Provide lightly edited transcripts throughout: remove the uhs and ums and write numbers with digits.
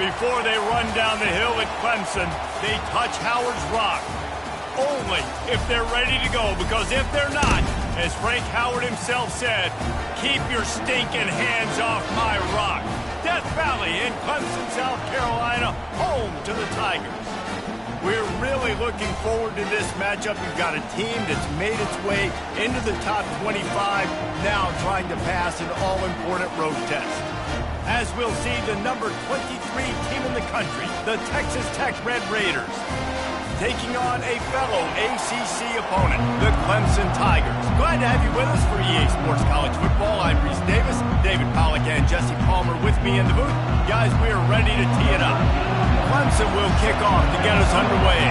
Before they run down the hill at Clemson, they touch Howard's rock. Only if they're ready to go, because if they're not, as Frank Howard himself said, keep your stinking hands off my rock. Death Valley in Clemson, South Carolina, home to the Tigers. We're really looking forward to this matchup. You've got a team that's made its way into the top 25, now trying to pass an all-important road test. As we'll see, the number 23 team in the country, the Texas Tech Red Raiders, taking on a fellow ACC opponent, the Clemson Tigers. Glad to have you with us for EA Sports College Football. I'm Reese Davis, David Pollack and Jesse Palmer with me in the booth. Guys, we are ready to tee it up. Clemson will kick off to get us underway.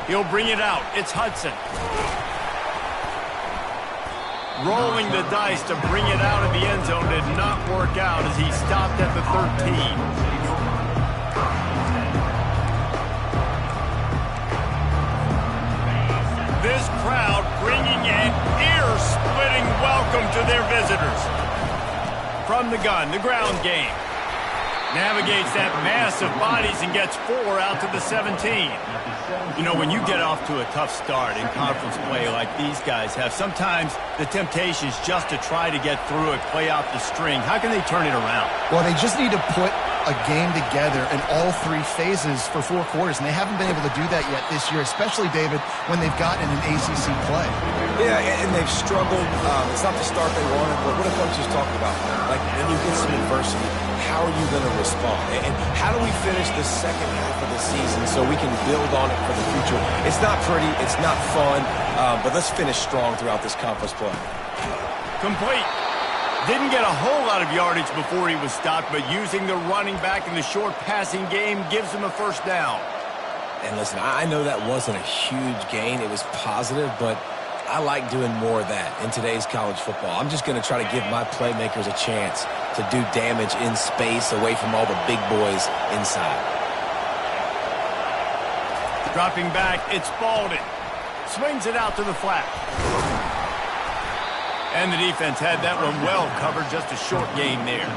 He'll bring it out. It's Hudson. Rolling the dice to bring it out of the end zone did not work out as he stopped at the 13. This crowd bringing an ear-splitting welcome to their visitors. From the gun, the ground game. Navigates that mass of bodies and gets 4 out to the 17. You know, when you get off to a tough start in conference play like these guys have, sometimes the temptation is just to try to get through it, play out the string. How can they turn it around? Well, they just need to put a game together in all 3 phases for 4 quarters, and they haven't been able to do that yet this year, especially, David, when they've gotten an ACC play. Yeah, and they've struggled. It's not the start they wanted, but what the coach is talking about, like when you get some adversity, how are you going to respond? And how do we finish the second half of the season so we can build on it for the future? It's not pretty, it's not fun, but let's finish strong throughout this conference play. Complete. Didn't get a whole lot of yardage before he was stopped, but using the running back in the short passing game gives him a first down. And listen, I know that wasn't a huge gain. It was positive, but I like doing more of that in today's college football. I'm just going to try to give my playmakers a chance to do damage in space away from all the big boys inside. Dropping back, it's Spalding. Swings it out to the flat. And the defense had that one well covered, just a short gain there.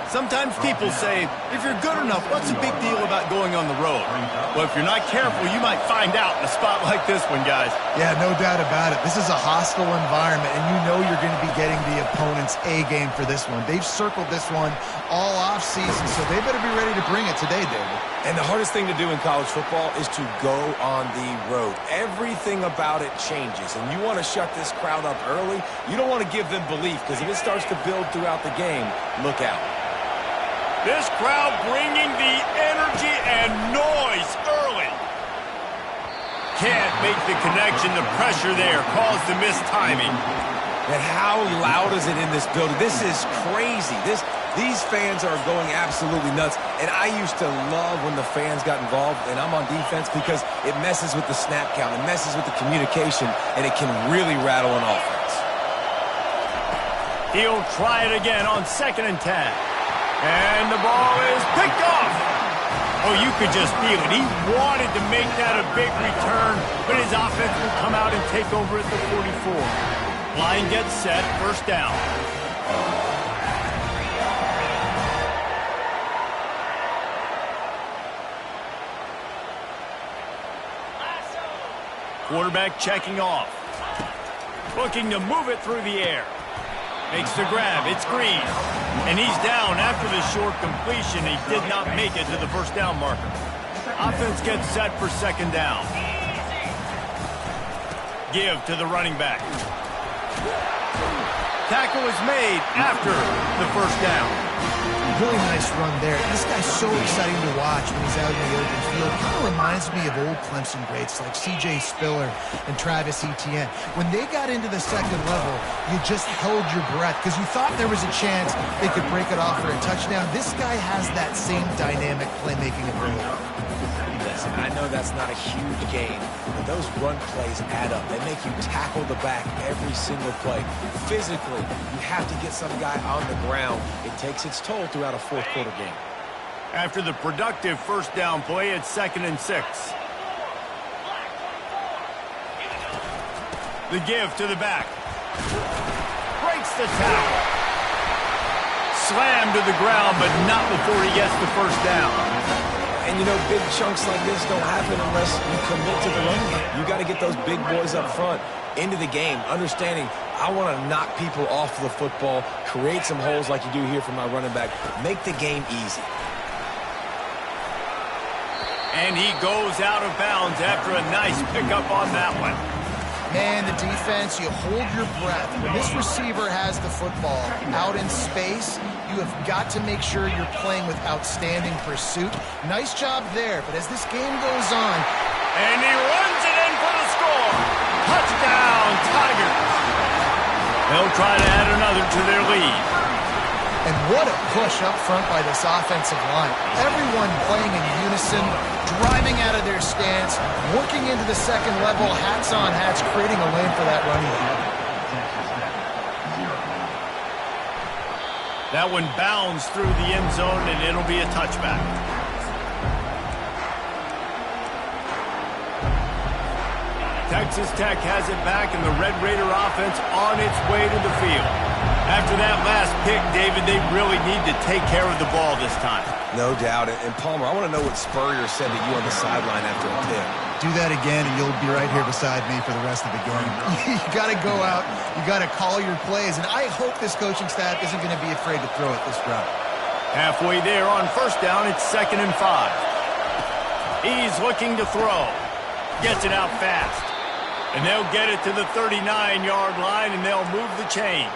Sometimes people say, if you're good enough, what's the big deal about going on the road? Well, if you're not careful, you might find out in a spot like this one, guys. Yeah, no doubt about it. This is a hostile environment, and you know you're going to be getting the opponent's A game for this one. They've circled this one all offseason, so they better be ready to bring it today, David. And the hardest thing to do in college football is to go on the road. Everything about it changes, and you want to shut this crowd up early. You don't want to give them belief, because if it starts to build throughout the game, look out. This crowd bringing the energy and noise early. Can't make the connection. The pressure there caused the missed timing. And how loud is it in this building? This is crazy. These fans are going absolutely nuts. And I used to love when the fans got involved, and I'm on defense, because it messes with the snap count. It messes with the communication, and it can really rattle an offense. He'll try it again on 2nd and 10. And the ball is picked off. Oh, you could just feel it. He wanted to make that a big return, but his offense will come out and take over at the 44. Line gets set, first down. Quarterback checking off. Looking to move it through the air. Makes the grab. It's Green. And he's down after the short completion. He did not make it to the first down marker. Offense gets set for 2nd down. Give to the running back. Tackle is made after the first down. Really nice run there. This guy's so exciting to watch when he's out in the open field. Kind of reminds me of old Clemson greats like C.J. Spiller and Travis Etienne. When they got into the 2nd level, you just held your breath because you thought there was a chance they could break it off for a touchdown. This guy has that same dynamic playmaking ability. Listen, I know that's not a huge game, but those run plays add up. They make you tackle the back every single play. Physically, you have to get some guy on the ground. It takes its toll throughout a 4th quarter game. After the productive first down play, it's 2nd and 6. The give to the back. Breaks the tackle. Slammed to the ground, but not before he gets the first down. And, you know, big chunks like this don't happen unless you commit to the run game. You got to get those big boys up front into the game, understanding I want to knock people off the football, create some holes like you do here for my running back, make the game easy. And he goes out of bounds after a nice pickup on that one. Man, the defense, you hold your breath. When this receiver has the football out in space, you have got to make sure you're playing with outstanding pursuit. Nice job there, but as this game goes on... And he runs it in for the score. Touchdown, Tigers. They'll try to add another to their lead. And what a push up front by this offensive line. Everyone playing in unison, driving out of their stance, working into the second level, hats on hats, creating a lane for that running back. That one bounds through the end zone, and it'll be a touchback. Texas Tech has it back, and the Red Raider offense on its way to the field. After that last pick, David, they really need to take care of the ball this time. No doubt. And Palmer, I want to know what Spurrier said to you on the sideline after a pick. Do that again, and you'll be right here beside me for the rest of the game. You got to go out. You got to call your plays, and I hope this coaching staff isn't going to be afraid to throw it this route. Halfway there on first down, it's 2nd and 5. He's looking to throw. Gets it out fast. And they'll get it to the 39-yard line, and they'll move the chains.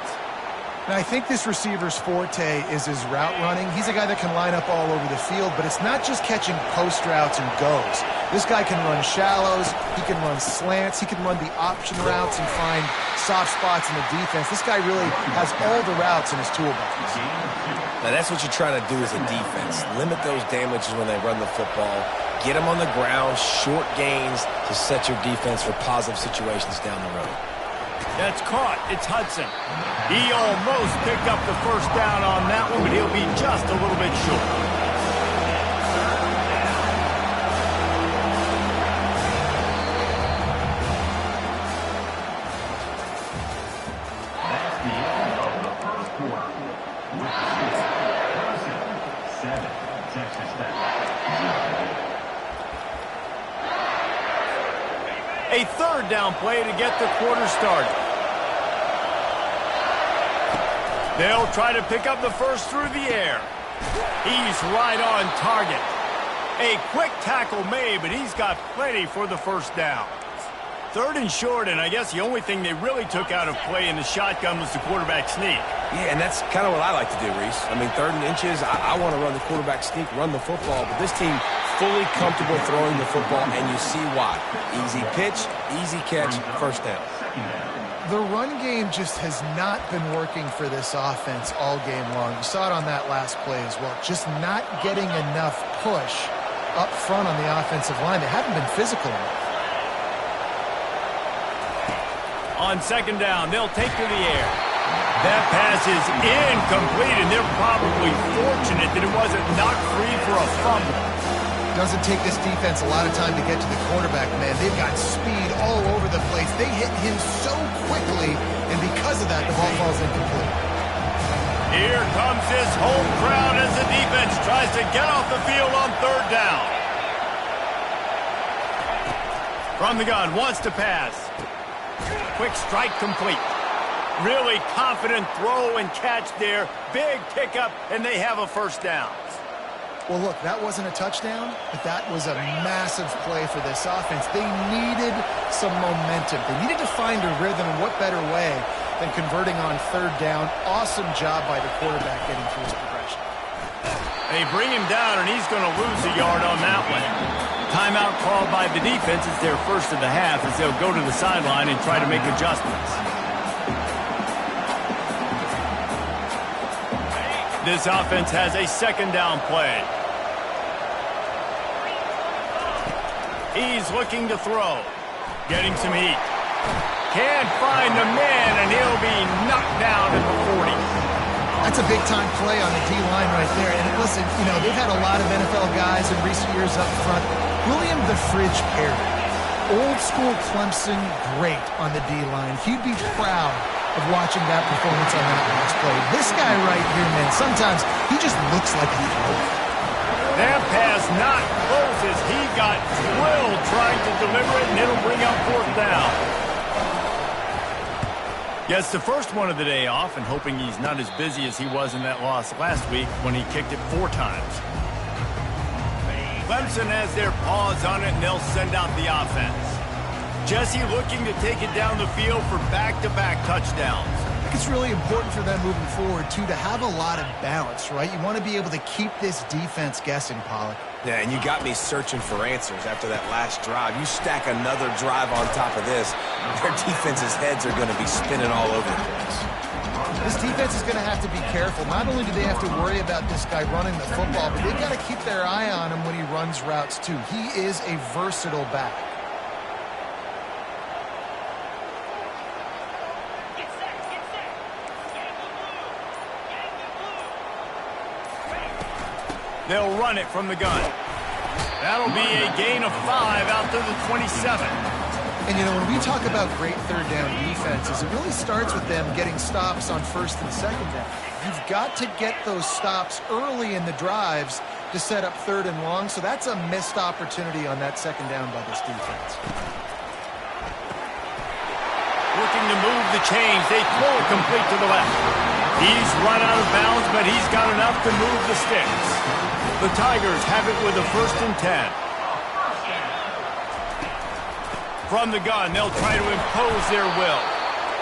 Now, I think this receiver's forte is his route running. He's a guy that can line up all over the field, but it's not just catching post routes and goes. This guy can run shallows, he can run slants, he can run the option routes and find soft spots in the defense. This guy really has all the routes in his toolbox. Now, that's what you're trying to do as a defense. Limit those damages when they run the football. Get them on the ground, short gains to set your defense for positive situations down the road. That's caught. It's Hudson. He almost picked up the first down on that one, but he'll be just a little bit short. That's the end of the first quarter. With 7, Texas Tech. A third down play to get the quarter started. They'll try to pick up the first through the air. He's right on target. A quick tackle made, but he's got plenty for the first down. 3rd and short, and I guess the only thing they really took out of play in the shotgun was the quarterback sneak. Yeah, and that's kind of what I like to do, Reese. I mean, 3rd and inches, I want to run the quarterback sneak, run the football, but this team fully comfortable throwing the football, and you see why. Easy pitch, easy catch, first down. The run game just has not been working for this offense all game long. You saw it on that last play as well. Just not getting enough push up front on the offensive line. They haven't been physical enough. On 2nd down, they'll take to the air. That pass is incomplete, and they're probably fortunate that it wasn't knocked free for a fumble. Doesn't take this defense a lot of time to get to the quarterback, man. They've got speed all over the place. They hit him so quickly, and because of that, the ball falls incomplete. Here comes this home crowd as the defense tries to get off the field on 3rd down. From the gun, wants to pass. Quick strike complete. Really confident throw and catch there. Big pickup, and they have a first down. Well, look, that wasn't a touchdown, but that was a massive play for this offense. They needed some momentum. They needed to find a rhythm, and what better way than converting on 3rd down. Awesome job by the quarterback getting through his progression. They bring him down, and he's going to lose a yard on that one. Timeout called by the defense. It's their first of the half as they'll go to the sideline and try to make adjustments. This offense has a 2nd down play. He's looking to throw. Getting some heat. Can't find the man, and he'll be knocked down at the 40. That's a big-time play on the D-line right there. And listen, you know, they've had a lot of NFL guys in recent years up front. William the Fridge Perry. Old school Clemson great on the D-line. He'd be proud of watching that performance on that last play. This guy right here, man, sometimes he just looks like he's broken. That pass not close as he got drilled trying to deliver it, and it'll bring up fourth down. Gets the first one of the day off and hoping he's not as busy as he was in that loss last week when he kicked it 4 times. Clemson has their paws on it, and they'll send out the offense. Jesse looking to take it down the field for back-to-back touchdowns. I think it's really important for them moving forward, too, to have a lot of balance, right? You want to be able to keep this defense guessing, Pollock. Yeah, and you got me searching for answers after that last drive. You stack another drive on top of this, their defense's heads are going to be spinning all over the place. This defense is going to have to be careful. Not only do they have to worry about this guy running the football, but they've got to keep their eye on him when he runs routes, too. He is a versatile back. They'll run it from the gun. That'll be a gain of 5 out to the 27. And, you know, when we talk about great third down defenses, it really starts with them getting stops on first and second down. You've got to get those stops early in the drives to set up third and long, so that's a missed opportunity on that second down by this defense. Looking to move the chains. They throw it complete to the left. He's run out of bounds, but he's got enough to move the sticks. The Tigers have it with a 1st and 10. From the gun, they'll try to impose their will.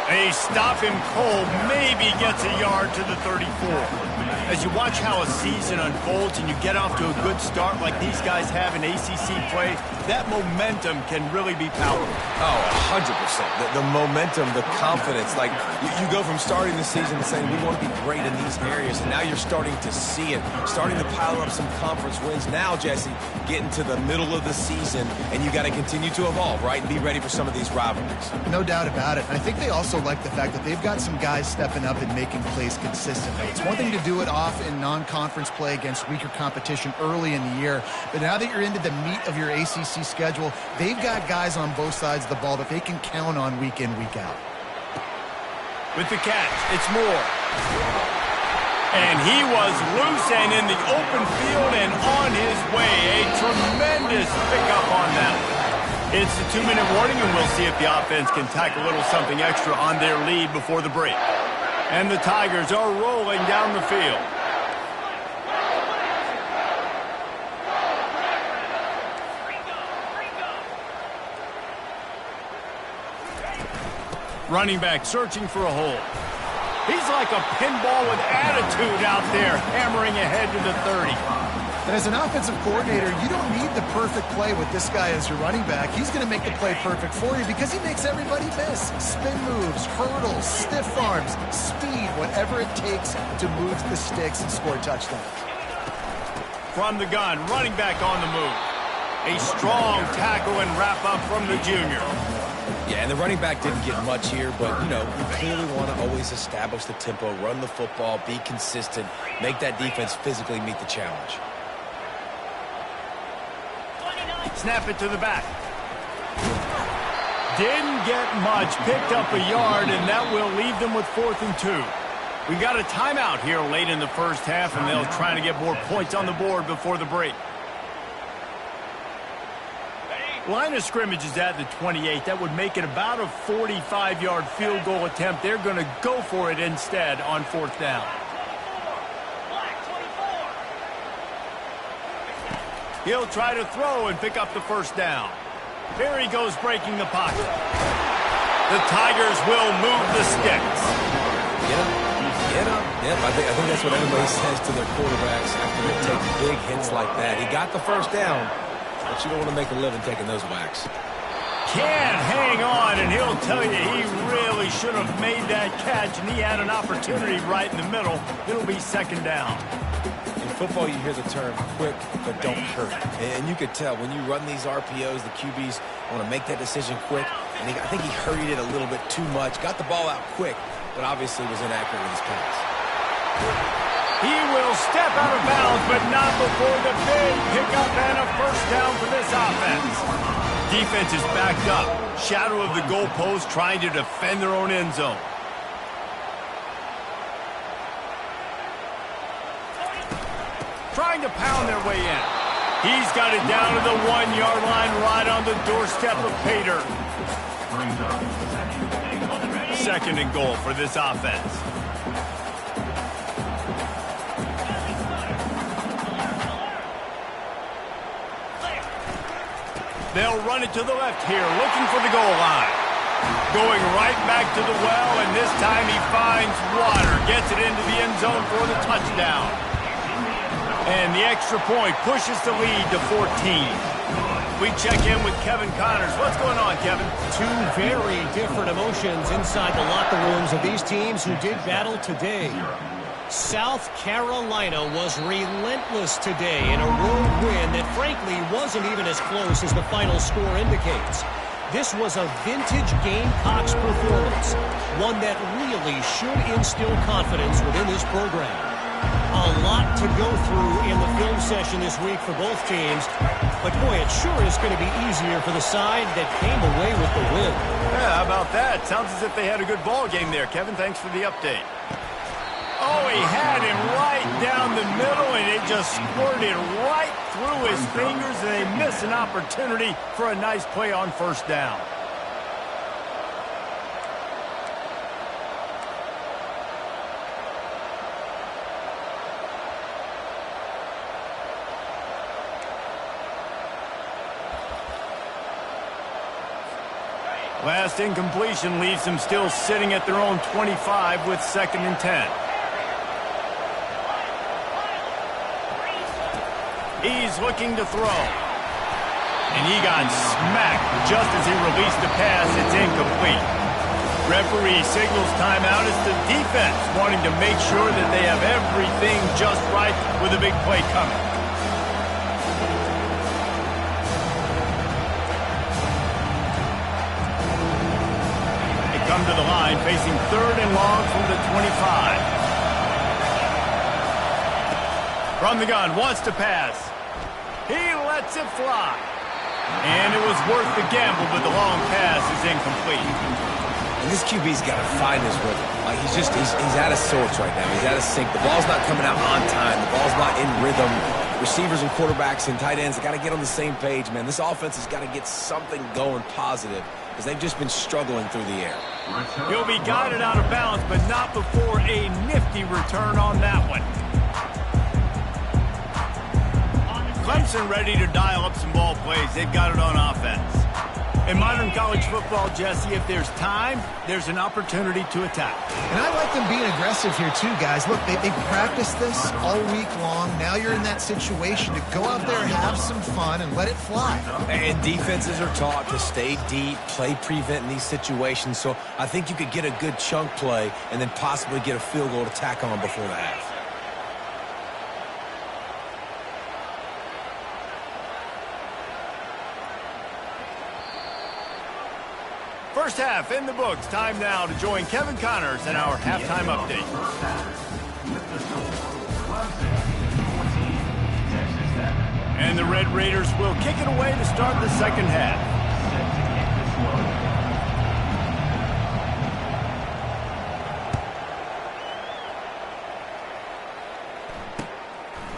They stop him cold, maybe gets a yard to the 34. As you watch how a season unfolds and you get off to a good start like these guys have in ACC play, that momentum can really be powerful. Oh, 100%. The momentum, the confidence. Like, you go from starting the season and saying, we want to be great in these areas, and now you're starting to see it, starting to pile up some conference wins. Now, Jesse, getting to the middle of the season, and you got to continue to evolve, right, and be ready for some of these rivalries. No doubt about it. I think they also like the fact that they've got some guys stepping up and making plays consistently. It's one thing to do it off in non-conference play against weaker competition early in the year, but now that you're into the meat of your ACC schedule, they've got guys on both sides of the ball that they can count on week in, week out. With the catch, it's Moore. And he was loose and in the open field and on his way. A tremendous pickup on that one. It's the 2-minute warning, and we'll see if the offense can tack a little something extra on their lead before the break. And the Tigers are rolling down the field. Running back searching for a hole. He's like a pinball with attitude out there, hammering ahead to the 30. And as an offensive coordinator, you don't need the perfect play with this guy as your running back. He's going to make the play perfect for you because he makes everybody miss. Spin moves, hurdles, stiff arms, speed, whatever it takes to move the sticks and score touchdowns. From the gun, running back on the move. A strong tackle and wrap up from the junior. Yeah, and the running back didn't get much here, but, you know, you clearly want to always establish the tempo, run the football, be consistent, make that defense physically meet the challenge. Snap it to the back. Didn't get much, picked up a yard, and that will leave them with 4th and 2. We got a timeout here late in the first half, and they'll try to get more points on the board before the break. Line of scrimmage is at the 28. That would make it about a 45-yard field goal attempt. They're going to go for it instead on 4th down. He'll try to throw and pick up the 1st down. Here he goes breaking the pocket. The Tigers will move the sticks. Get up. Get up. Yep, I think that's what everybody says to their quarterbacks after they take big hits like that. He got the 1st down. But you don't want to make a living taking those whacks. Can't hang on, and he'll tell you he really should have made that catch, and he had an opportunity right in the middle. It'll be 2nd down. In football, you hear the term quick but don't hurt. And you could tell when you run these RPOs, the QBs want to make that decision quick. And I think he hurried it a little bit too much, got the ball out quick, but obviously was inaccurate with his pass. He will step out of bounds, but not before the big pickup and a 1st down for this offense. defense is backed up. Shadow of the goalpost, trying to defend their own end zone. Trying to pound their way in. He's got it down to the 1-yard line, right on the doorstep of pay dirt. Second and goal for this offense. They'll run it to the left here, looking for the goal line. Going right back to the well, and this time he finds water. Gets it into the end zone for the touchdown. And the extra point pushes the lead to 14. We check in with Kevin Connors. What's going on, Kevin? Two very different emotions inside the locker rooms of these teams who did battle today. South Carolina was relentless today in a road win that frankly wasn't even as close as the final score indicates. This was a vintage Gamecocks performance, one that really should instill confidence within this program. A lot to go through in the film session this week for both teams, but boy, it sure is going to be easier for the side that came away with the win. Yeah, how about that? Sounds as if they had a good ball game there. Kevin, thanks for the update. Oh, he had him right down the middle, and it just squirted right through his fingers, and they miss an opportunity for a nice play on first down. Last incompletion leaves them still sitting at their own 25 with 2nd and 10. He's looking to throw. And he got smacked just as he released the pass. It's incomplete. Referee signals timeout. It's the defense wanting to make sure that they have everything just right with a big play coming. Come to the line, facing 3rd and long from the 25. From the gun, wants to pass. He lets it fly. And it was worth the gamble, but the long pass is incomplete. And this QB's got to find his rhythm. Like he's out of sorts right now. He's out of sync. The ball's not coming out on time. The ball's not in rhythm. Receivers and quarterbacks and tight ends, they got to get on the same page, man. This offense has got to get something going positive because they've just been struggling through the air. He'll be guided out of bounds, but not before a nifty return on that one. Clemson ready to dial up some ball plays. They've got it on offense. In modern college football, Jesse, if there's time, there's an opportunity to attack. And I like them being aggressive here too, guys. Look, they practiced this all week long. Now you're in that situation to go out there and have some fun and let it fly. And defenses are taught to stay deep, play prevent in these situations. So I think you could get a good chunk play and then possibly get a field goal to tack on before the half. First half in the books. Time now to join Kevin Connors in our halftime update. And the Red Raiders will kick it away to start the second half.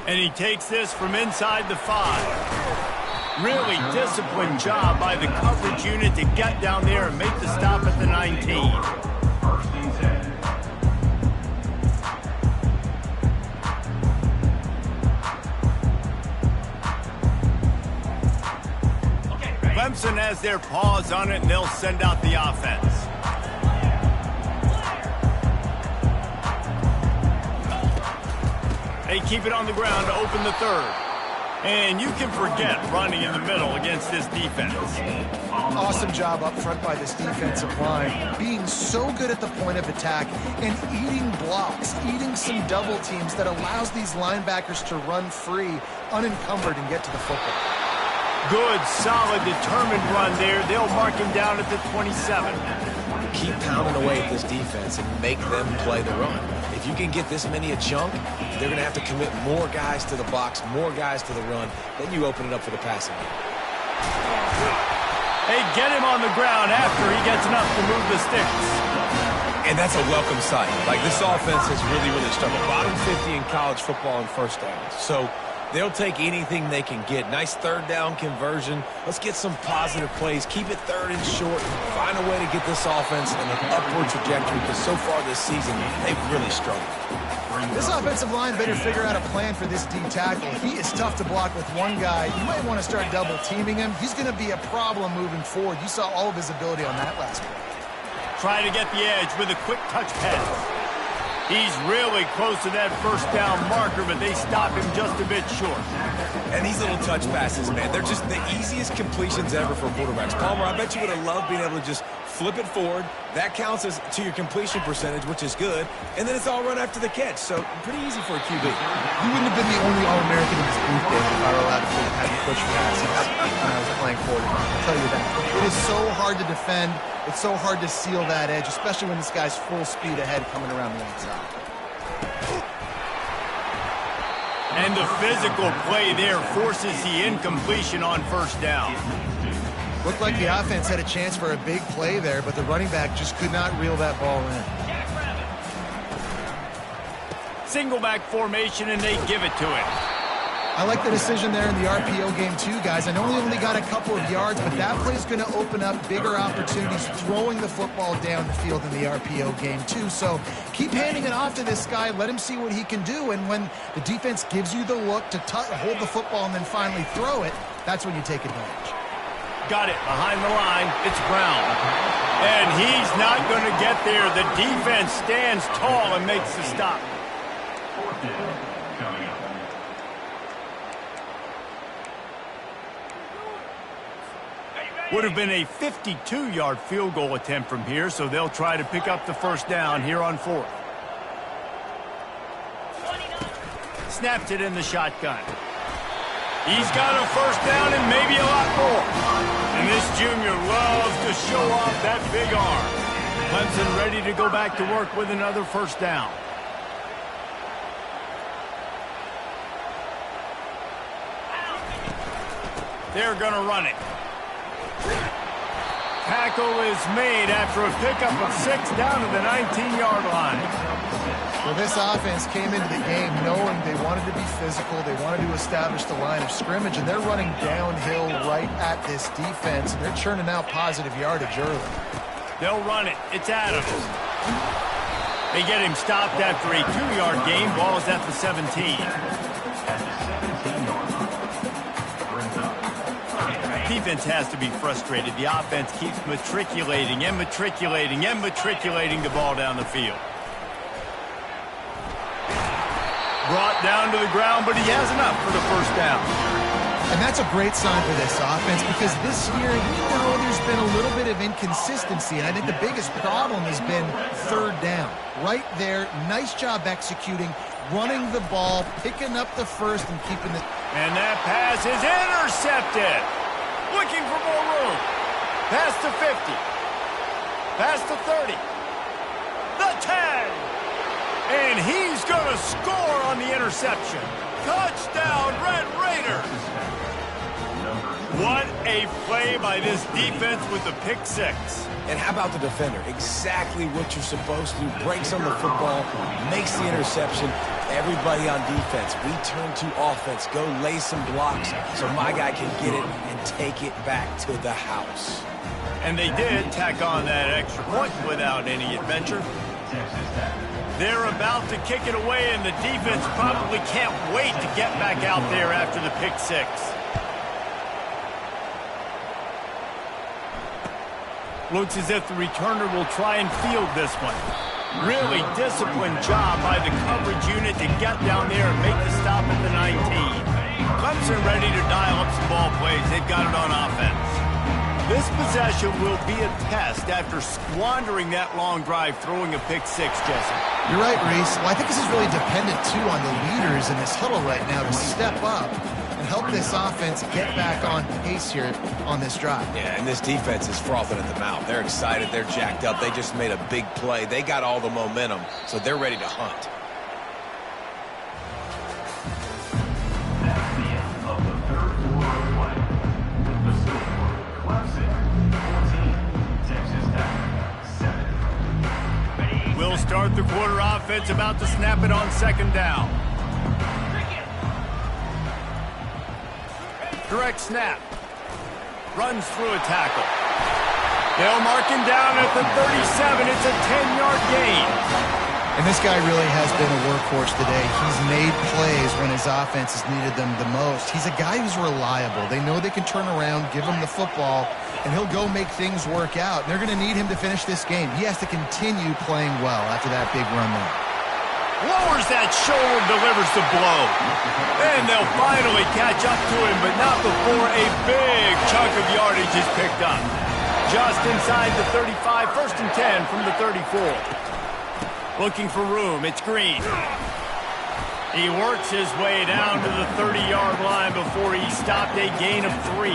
And he takes this from inside the 5. Really disciplined job by the coverage unit to get down there and make the stop at the 19. Clemson has their paws on it, and they'll send out the offense. They keep it on the ground to open the 3rd. And you can forget running in the middle against this defense. Awesome job up front by this defensive line. Being so good at the point of attack and eating blocks, eating some double teams that allows these linebackers to run free, unencumbered, and get to the football. Good, solid, determined run there. They'll mark him down at the 27. Keep pounding away at this defense and make them play the run. If you can get this many a chunk, they're going to have to commit more guys to the box, more guys to the run. Then you open it up for the passing game. They get him on the ground after he gets enough to move the sticks. And that's a welcome sight. Like, this offense has really, really struggled. Bottom 50 in college football in first downs. So they'll take anything they can get. Nice third down conversion. Let's get some positive plays. Keep it third and short. Find a way to get this offense in an upward trajectory, because so far this season, they've really struggled. This offensive line better figure out a plan for this D tackle. He is tough to block with one guy. You might want to start double teaming him. He's going to be a problem moving forward. You saw all of his ability on that last one. Try to get the edge with a quick touch pass. He's really close to that first down marker, but they stop him just a bit short. And these little touch passes, man, they're just the easiest completions ever for quarterbacks. Palmer, I bet you would have loved being able to just flip it forward. That counts as to your completion percentage, which is good. And then it's all run after the catch. So pretty easy for a QB. You wouldn't have been the only All-American in this booth game if I were allowed to have push passes when I was playing quarterback. I'll tell you that. It is so hard to defend. It's so hard to seal that edge, especially when this guy's full speed ahead coming around the outside. And the physical play there forces the incompletion on first down. Looked like the offense had a chance for a big play there, but the running back just could not reel that ball in. Single back formation, and they give it to him. I like the decision there in the RPO game too, guys. I know he only got a couple of yards, but that play is going to open up bigger opportunities throwing the football down the field in the RPO game too. So keep handing it off to this guy. Let him see what he can do. And when the defense gives you the look to hold the football and then finally throw it, that's when you take advantage. Got it behind the line. It's Brown. And he's not going to get there. The defense stands tall and makes the stop. Fourth down coming up. Would have been a 52-yard field goal attempt from here, so they'll try to pick up the first down here on fourth. Snaps it in the shotgun. He's got a first down and maybe a lot more. And this junior loves to show off that big arm. Clemson ready to go back to work with another first down. They're going to run it. Tackle is made after a pickup of 6 down to the 19-yard line. Well, this offense came into the game knowing they wanted to be physical, they wanted to establish the line of scrimmage, and they're running downhill right at this defense, and they're churning out positive yardage early. They'll run it. It's Adams. They get him stopped after a 2-yard gain. Ball is at the 17. Defense has to be frustrated. The offense keeps matriculating and matriculating and matriculating the ball down the field. Brought down to the ground, but he has enough for the first down. And that's a great sign for this offense, because this year we know there's been a little bit of inconsistency, and I think the biggest problem has been third down. Right there, nice job executing, running the ball, picking up the first and keeping the... And that pass is intercepted. Looking for more room. Pass to 50. Pass to 30. The 10. And he's going to score on the interception. Touchdown, Red Raiders. What a play by this defense with the pick six. And how about the defender? Exactly what you're supposed to do. Breaks on the football, makes the interception. Everybody on defense, we turn to offense. Go lay some blocks so my guy can get it and take it back to the house. And they did tack on that extra point without any adventure. They're about to kick it away, and the defense probably can't wait to get back out there after the pick six. Looks as if the returner will try and field this one. Really disciplined job by the coverage unit to get down there and make the stop at the 19. Clemson ready to dial up some ball plays. They've got it on offense. This possession will be a test after squandering that long drive throwing a pick six, Jesse. You're right, Reese. Well, I think this is really dependent, too, on the leaders in this huddle right now to step up and help this offense get back on pace here on this drive. Yeah, and this defense is frothing at the mouth. They're excited. They're jacked up. They just made a big play. They got all the momentum, so they're ready to hunt. That's the end of the third quarter of play. The score, Clemson three-quarter offense about to snap it on second down. Direct snap. Runs through a tackle. They'll mark him down at the 37. It's a 10-yard gain. And this guy really has been a workhorse today. He's made plays when his offense has needed them the most. He's a guy who's reliable. They know they can turn around, give him the football, and he'll go make things work out. And they're going to need him to finish this game. He has to continue playing well after that big run there. Lowers that shoulder, delivers the blow. And they'll finally catch up to him, but not before a big chunk of yardage is picked up. Just inside the 35, 1st and 10 from the 34. Looking for room, it's Green. He works his way down to the 30-yard line before he stopped a gain of 3.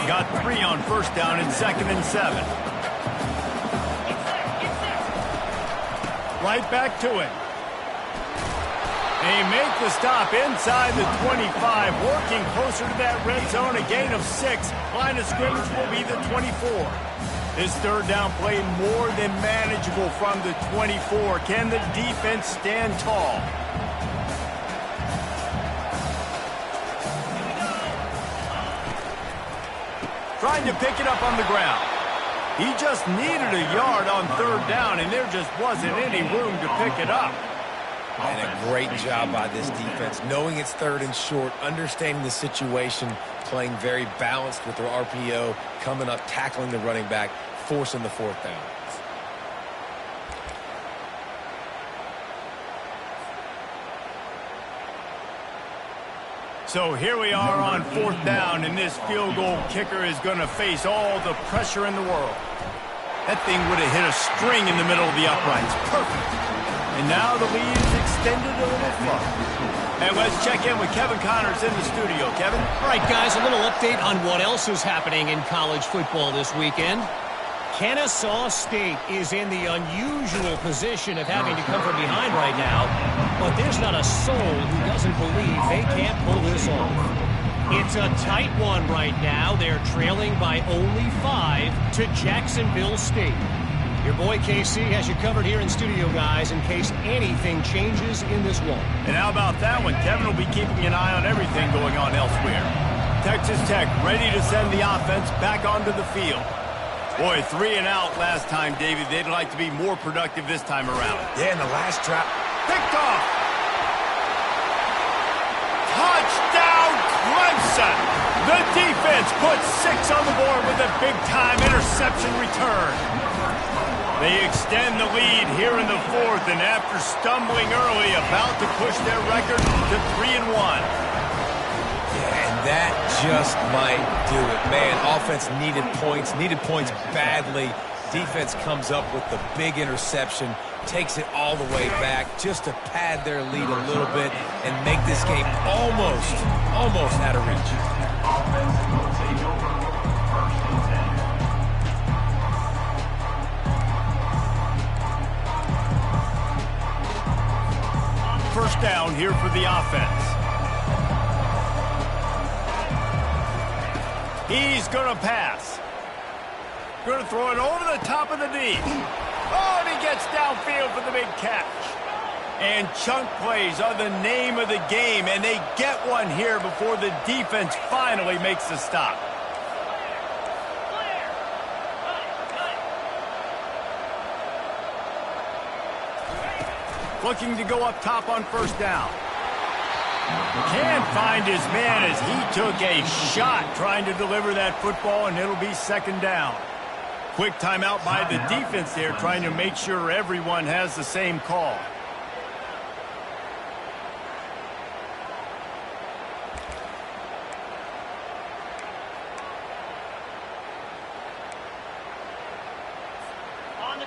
Got 3 on first down and 2nd and 7. Right back to him. They make the stop inside the 25, working closer to that red zone, a gain of 6. Line of scrimmage will be the 24. This third down play more than manageable from the 24. Can the defense stand tall? Trying to pick it up on the ground. He just needed a yard on third down, and there just wasn't any room to pick it up. And a great job by this defense, knowing it's 3rd and short, understanding the situation, playing very balanced with their RPO, coming up, tackling the running back, forcing the 4th down. So here we are on 4th down, and this field goal kicker is going to face all the pressure in the world. That thing would have hit a string in the middle of the uprights. Perfect. And now the lead is extended a little further. And let's check in with Kevin Connors in the studio. Kevin? All right, guys, a little update on what else is happening in college football this weekend. Kennesaw State is in the unusual position of having to come from behind right now, but there's not a soul who doesn't believe they can't pull this off. It's a tight one right now. They're trailing by only 5 to Jacksonville State. Your boy KC has you covered here in studio, guys, in case anything changes in this one. And how about that one? Kevin will be keeping an eye on everything going on elsewhere. Texas Tech ready to send the offense back onto the field. Boy, 3 and out last time, David. They'd like to be more productive this time around. Yeah, in the last drop. Picked off. Touchdown, Clemson. The defense puts 6 on the board with a big-time interception return. They extend the lead here in the 4th, and after stumbling early, about to push their record to 3-1. And that just might do it. Man, offense needed points badly. Defense comes up with the big interception, takes it all the way back just to pad their lead a little bit and make this game almost out of reach. Offense will take over for 1st and 10. First down here for the offense. He's going to pass. Going to throw it over the top of the D. Oh, and he gets downfield for the big catch. And chunk plays are the name of the game, and they get one here before the defense finally makes the stop. Looking to go up top on first down. Can't find his man as he took a shot trying to deliver that football, and it'll be 2nd down. Quick timeout by the defense there, trying to make sure everyone has the same call.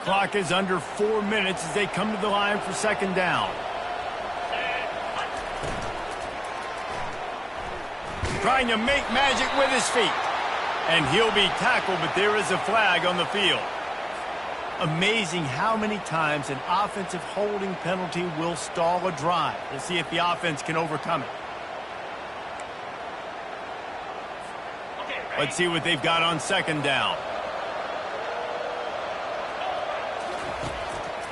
Clock is under 4 minutes as they come to the line for 2nd down. Trying to make magic with his feet. And he'll be tackled, but there is a flag on the field. Amazing how many times an offensive holding penalty will stall a drive. Let's see if the offense can overcome it. Let's see what they've got on 2nd down.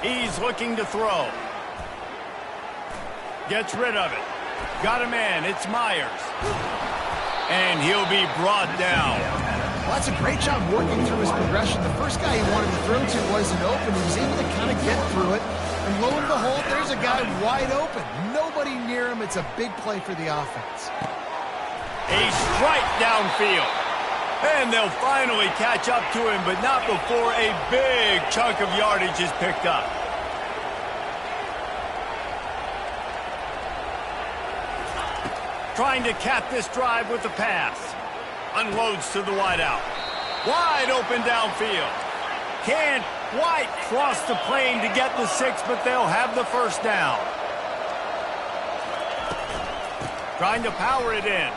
He's looking to throw. Gets rid of it. Got a man. It's Myers. And he'll be brought down. Well, that's a great job working through his progression. The first guy he wanted to throw to wasn't open. He was able to kind of get through it. And lo and behold, there's a guy wide open. Nobody near him. It's a big play for the offense. A strike downfield. And they'll finally catch up to him, but not before a big chunk of yardage is picked up. Trying to cap this drive with the pass. Unloads to the wideout. Wide open downfield. Can't quite cross the plane to get the 6, but they'll have the first down. Trying to power it in.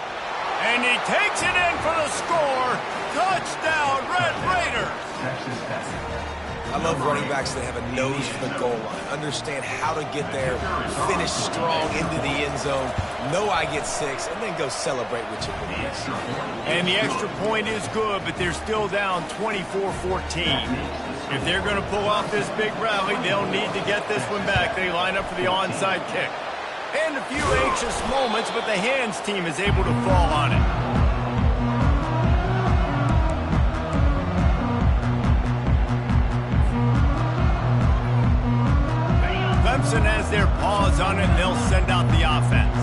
And he takes it in for the score. Touchdown, Red Raiders. I love running backs that have a nose for the goal line. Understand how to get there, finish strong into the end zone, know I get 6, and then go celebrate with your boys. And the extra point is good, but they're still down 24-14. If they're going to pull off this big rally, they'll need to get this one back. They line up for the onside kick. And a few anxious moments, but the hands team is able to fall on it. Clemson has their paws on it, and they'll send out the offense.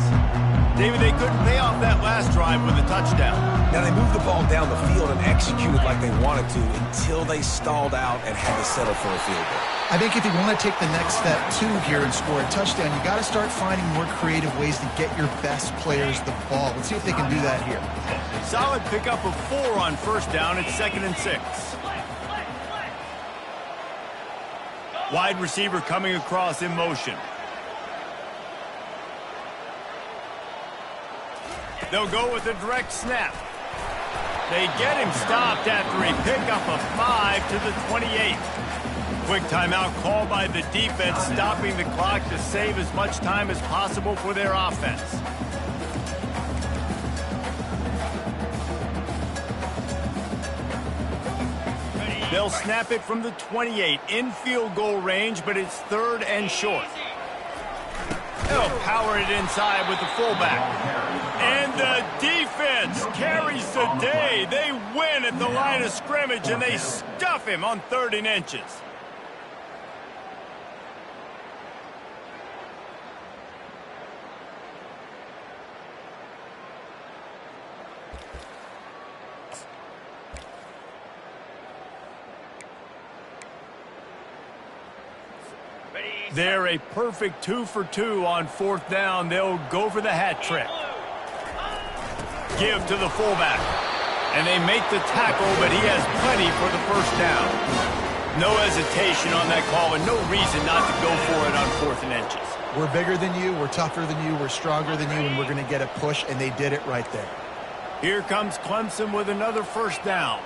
David, they couldn't pay off that last drive with a touchdown. Now, they moved the ball down the field and executed like they wanted to until they stalled out and had to settle for a field goal. I think if you want to take the next step, too, here and score a touchdown, you got to start finding more creative ways to get your best players the ball. Let's see if they can do that here. Solid pickup of 4 on first down. It's 2nd and 6. Wide receiver coming across in motion. They'll go with a direct snap. They get him stopped after a pickup of 5 to the 28. Quick timeout call by the defense, stopping the clock to save as much time as possible for their offense. They'll snap it from the 28 in field goal range, but it's 3rd and short. They'll power it inside with the fullback. And the defense carries the day. They win at the line of scrimmage, and they stuff him on 3rd and inches. They're a perfect 2 for 2 on 4th down. They'll go for the hat trick. Give to the fullback. And they make the tackle, but he has plenty for the first down. No hesitation on that call, and no reason not to go for it on 4th and inches. We're bigger than you, we're tougher than you, we're stronger than you, and we're going to get a push, and they did it right there. Here comes Clemson with another first down.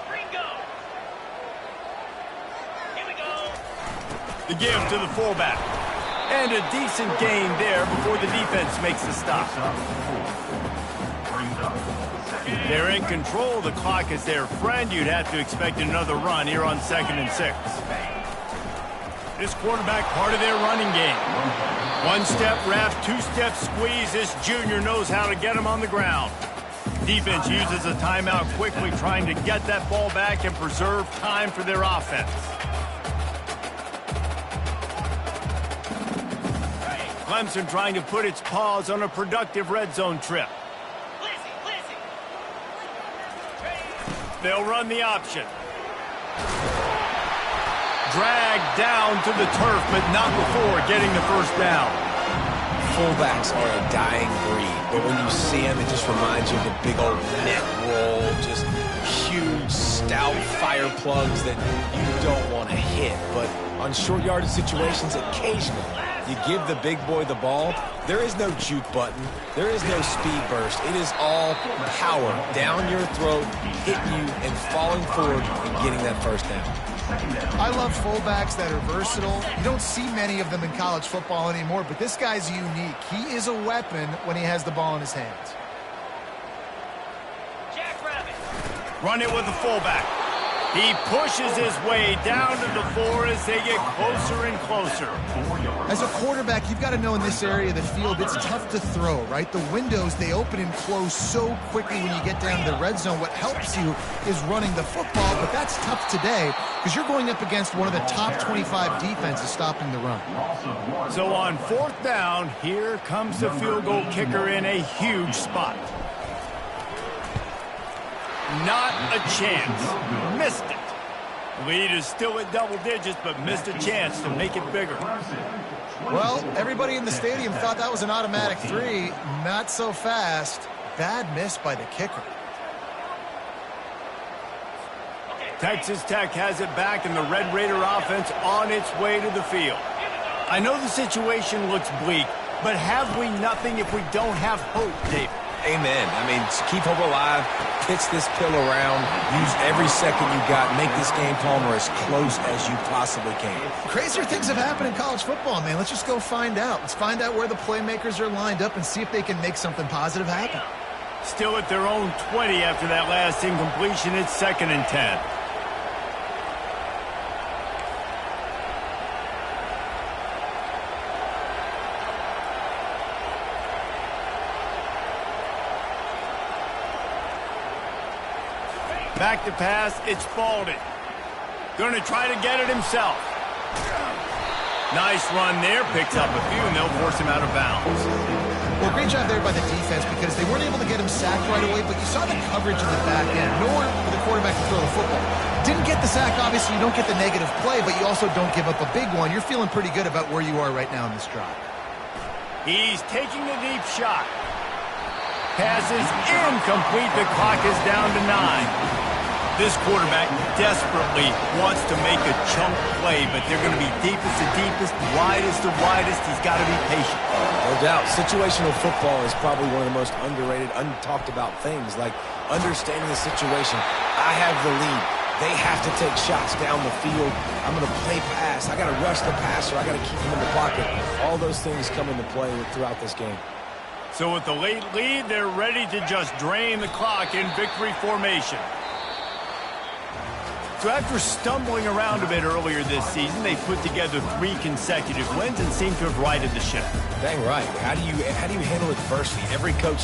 The give to the fullback. And a decent gain there before the defense makes the stop. They're in control. The clock is their friend. You'd have to expect another run here on 2nd and 6. This quarterback, part of their running game. 1-step wrap, 2-step squeeze. This junior knows how to get him on the ground. Defense uses a timeout quickly, trying to get that ball back and preserve time for their offense. Clemson trying to put its paws on a productive red zone trip. They'll run the option. Dragged down to the turf, but not before getting the first down. Fullbacks are a dying breed, but when you see them, it just reminds you of the big old neck roll, just huge, stout fire plugs that you don't want to hit. But on short yardage situations, occasionally, you give the big boy the ball, there is no juke button, there is no speed burst. It is all power down your throat, hitting you and falling forward and getting that first down. I love fullbacks that are versatile. You don't see many of them in college football anymore, but this guy's unique. He is a weapon when he has the ball in his hands. Run it with the fullback. He pushes his way down to the floor as they get closer and closer. As a quarterback, you've got to know in this area of the field, it's tough to throw, right? The windows, they open and close so quickly when you get down to the red zone. What helps you is running the football, but that's tough today because you're going up against one of the top 25 defenses stopping the run. So on 4th down, here comes the field goal kicker in a huge spot. Not a chance. Missed it. Lead is still at double digits, but missed a chance to make it bigger. Well, everybody in the stadium thought that was an automatic 3. Not so fast. Bad miss by the kicker. Texas Tech has it back, and the Red Raider offense on its way to the field. I know the situation looks bleak, but have we nothing if we don't have hope, David? Amen. I mean, keep hope alive, pitch this pill around, use every second you got, make this game, Palmer, as close as you possibly can. Crazier things have happened in college football, man. Let's just go find out. Let's find out where the playmakers are lined up and see if they can make something positive happen. Still at their own 20 after that last incompletion. It's 2nd and 10. Back to pass, it's Spalding. Going to try to get it himself. Nice run there, picks up a few, and they'll force him out of bounds. Well, great job there by the defense because they weren't able to get him sacked right away, but you saw the coverage in the back end. Nowhere for the quarterback to throw the football. Didn't get the sack, obviously, you don't get the negative play, but you also don't give up a big one. You're feeling pretty good about where you are right now in this drive. He's taking a deep shot. Pass is incomplete. The clock is down to 9. This quarterback desperately wants to make a chunk play, but they're going to be deepest to deepest, widest to widest. He's got to be patient. No doubt. Situational football is probably one of the most underrated, untalked about things, like understanding the situation. I have the lead. They have to take shots down the field. I'm going to play pass. I got to rush the passer. I got to keep him in the pocket. All those things come into play throughout this game. So with the late lead, they're ready to just drain the clock in victory formation. So after stumbling around a bit earlier this season, they put together 3 consecutive wins and seem to have righted the ship. Dang right. How do you handle adversity? Every coach